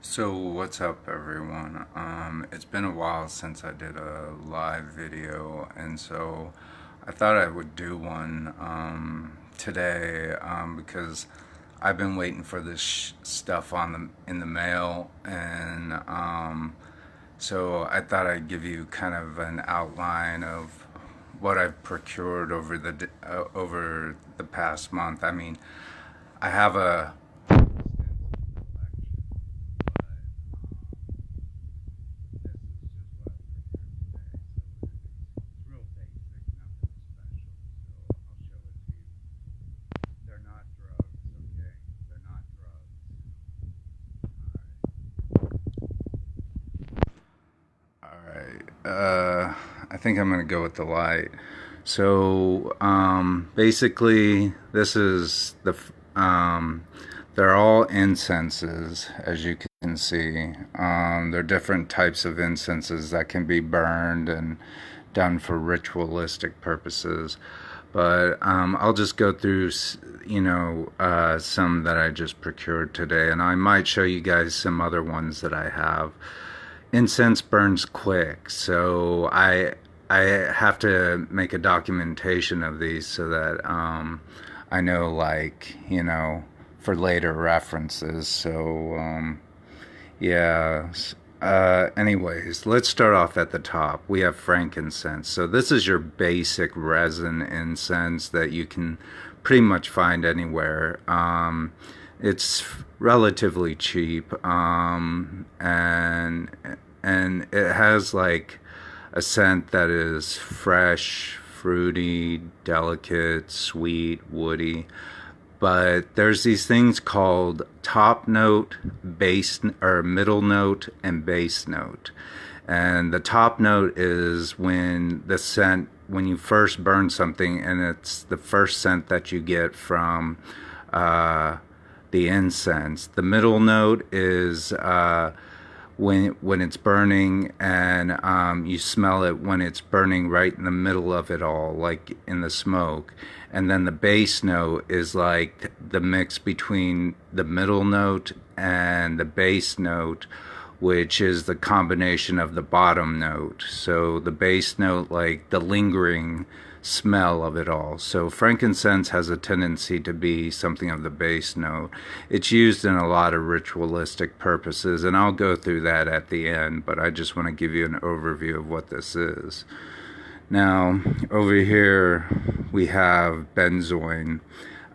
So what's up, everyone? It's been a while since I did a live video, and so I thought I would do one today because I've been waiting for this stuff in the mail, and so I thought I'd give you kind of an outline of what I've procured over the past month. I mean, I have a I think I'm gonna go with the light. So basically, this is they're all incenses, as you can see. They're different types of incenses that can be burned and done for ritualistic purposes. But I'll just go through, some that I just procured today, and I might show you guys some other ones that I have. Incense burns quick, so I have to make a documentation of these so that I know, like, for later references. So yeah. Anyways, let's start off at the top. We have frankincense. So this is your basic resin incense that you can pretty much find anywhere. It's relatively cheap, and it has like a scent that is fresh, fruity, delicate, sweet, woody. But there's these things called top note, base or middle note, and base note. And the top note is when you first burn something, and it's the first scent that you get from uh, the incense. The middle note is when it's burning, and you smell it when it's burning right in the middle of it all, like in the smoke. And then the base note is like the mix between the middle note and the base note, which is the combination of the bottom note. So the base note, like the lingering smell of it all. So frankincense has a tendency to be something of the base note. It's used in a lot of ritualistic purposes, and I'll go through that at the end, but I just want to give you an overview of what this is. Now, over here we have benzoin.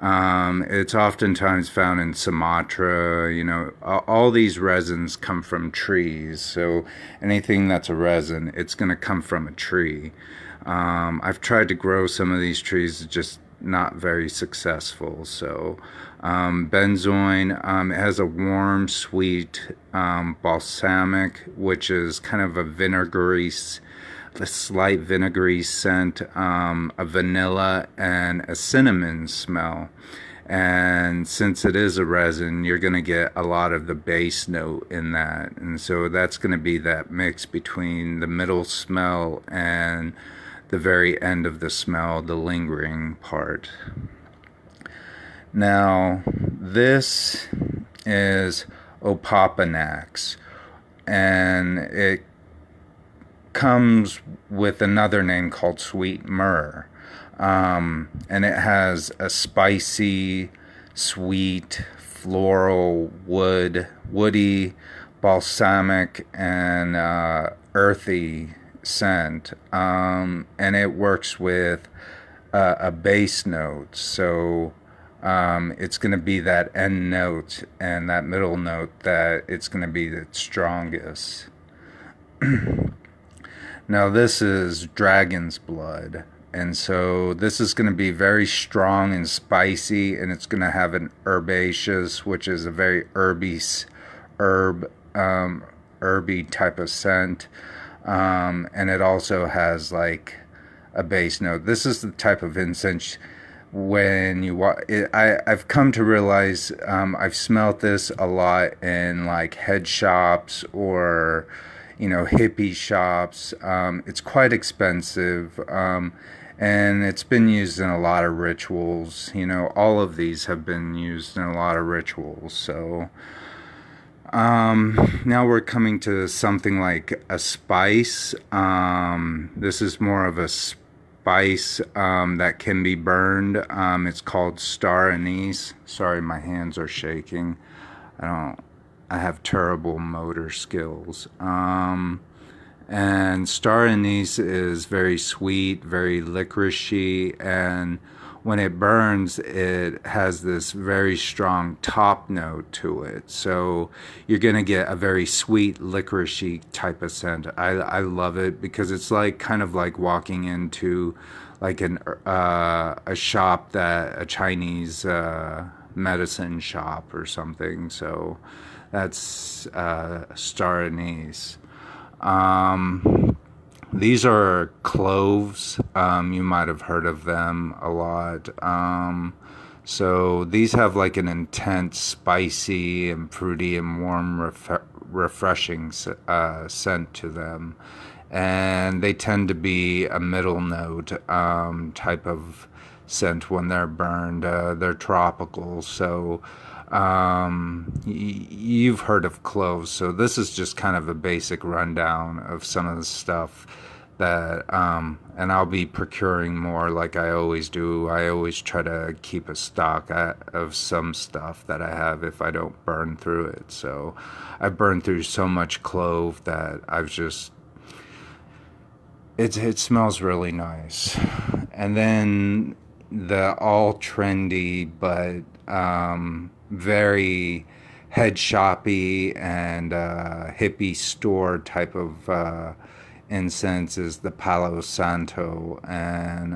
It's oftentimes found in Sumatra. All these resins come from trees. So anything that's a resin, it's going to come from a tree. I've tried to grow some of these trees, just not very successful. So benzoin, it has a warm, sweet, balsamic, which is kind of a a slight vinegary scent, a vanilla, and a cinnamon smell. And since it is a resin, you're going to get a lot of the base note in that. And so that's going to be that mix between the middle smell and the very end of the smell, the lingering part. Now, this is Opopanax, and it comes with another name called sweet myrrh. And it has a spicy, sweet, floral, woody, balsamic, and earthy scent. And it works with a bass note. So it's going to be that end note and that middle note that it's going to be the strongest. Now this is dragon's blood, and so this is going to be very strong and spicy, and it's going to have an herbaceous, which is a very herb, herby type of scent, and it also has like a base note. This is the type of incense when I've come to realize I've smelt this a lot in like head shops or hippie shops. It's quite expensive, and it's been used in a lot of rituals. All of these have been used in a lot of rituals. So Now we're coming to something like a spice. This is more of a spice that can be burned. It's called star anise. Sorry, my hands are shaking. I don't. I have terrible motor skills. And star anise is very sweet, very licoricey, and when it burns, it has this very strong top note to it. So you're gonna get a very sweet, licoricey type of scent. I love it because it's like kind of like walking into like a shop, that a Chinese medicine shop or something. So that's star anise. These are cloves. You might have heard of them a lot. So these have like an intense, spicy and fruity and warm, refreshing scent to them. And they tend to be a middle note type of scent when they're burned. They're tropical, so you've heard of cloves. So this is just kind of a basic rundown of some of the stuff that, and I'll be procuring more like I always do. I always try to keep a stock of some stuff that I have if I don't burn through it. So I've burned through so much clove that I've just, it smells really nice. And then the all trendy but very head shoppy and hippie store type of incense is the Palo Santo, and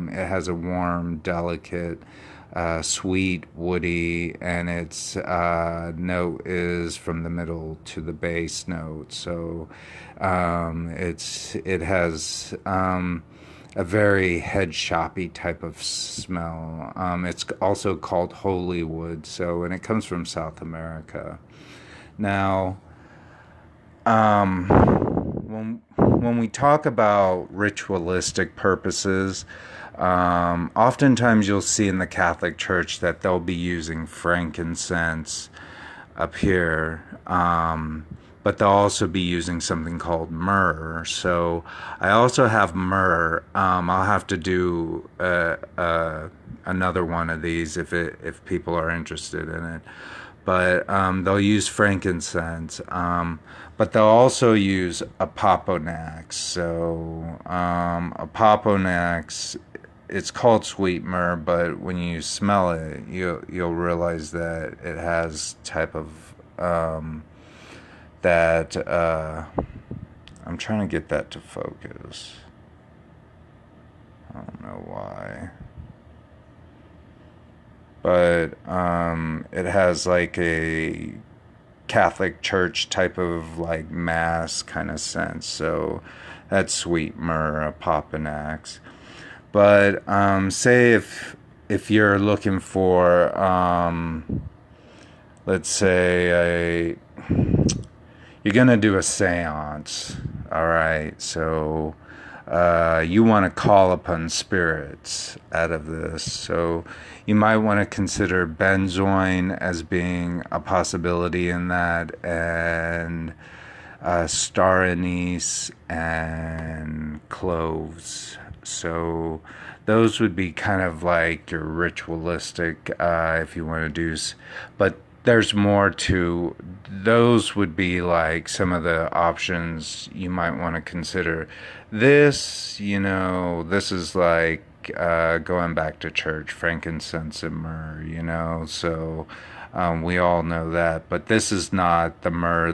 it has a warm, delicate, sweet, woody, and its note is from the middle to the base note. So it has a very head shoppy type of smell. It's also called holy wood. So, and it comes from South America. Now, when we talk about ritualistic purposes, oftentimes you'll see in the Catholic Church that they'll be using frankincense up here, but they'll also be using something called myrrh. So I also have myrrh. I'll have to do another one of these if people are interested in it. But they'll use frankincense. But they'll also use apoponax. So apoponax, it's called sweet myrrh, but when you smell it, you'll realize that it has type of that I'm trying to get that to focus. I don't know why. But it has like a Catholic Church type of like mass kind of sense. So that's sweet myrrh, apoponax. But say if you're looking for let's say you're gonna do a seance, all right? So you want to call upon spirits out of this. So you might want to consider benzoin as being a possibility in that, and star anise and cloves. So those would be kind of like your ritualistic if you want to do, but there's more to those. Would be like some of the options you might want to consider. This, this is like going back to church, frankincense and myrrh, so we all know that. But this is not the myrrh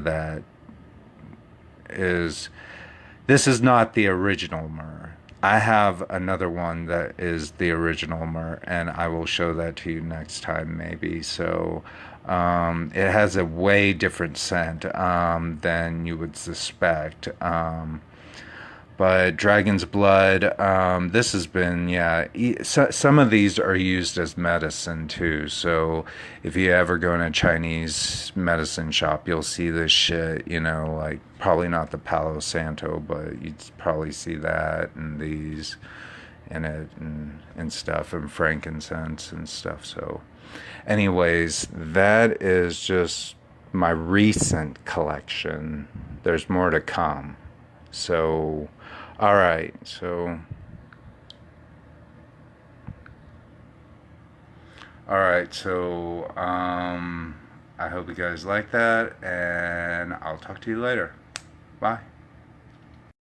this is not the original myrrh. I have another one that is the original myrrh, and I will show that to you next time, maybe. So it has a way different scent than you would suspect. But dragon's blood, this has been, some of these are used as medicine too. So if you ever go in a Chinese medicine shop, you'll see this shit, like probably not the Palo Santo, but you'd probably see that and these in it and stuff, and frankincense and stuff. So anyways, that is just my recent collection. There's more to come. So, all right. I hope you guys like that, and I'll talk to you later. Bye.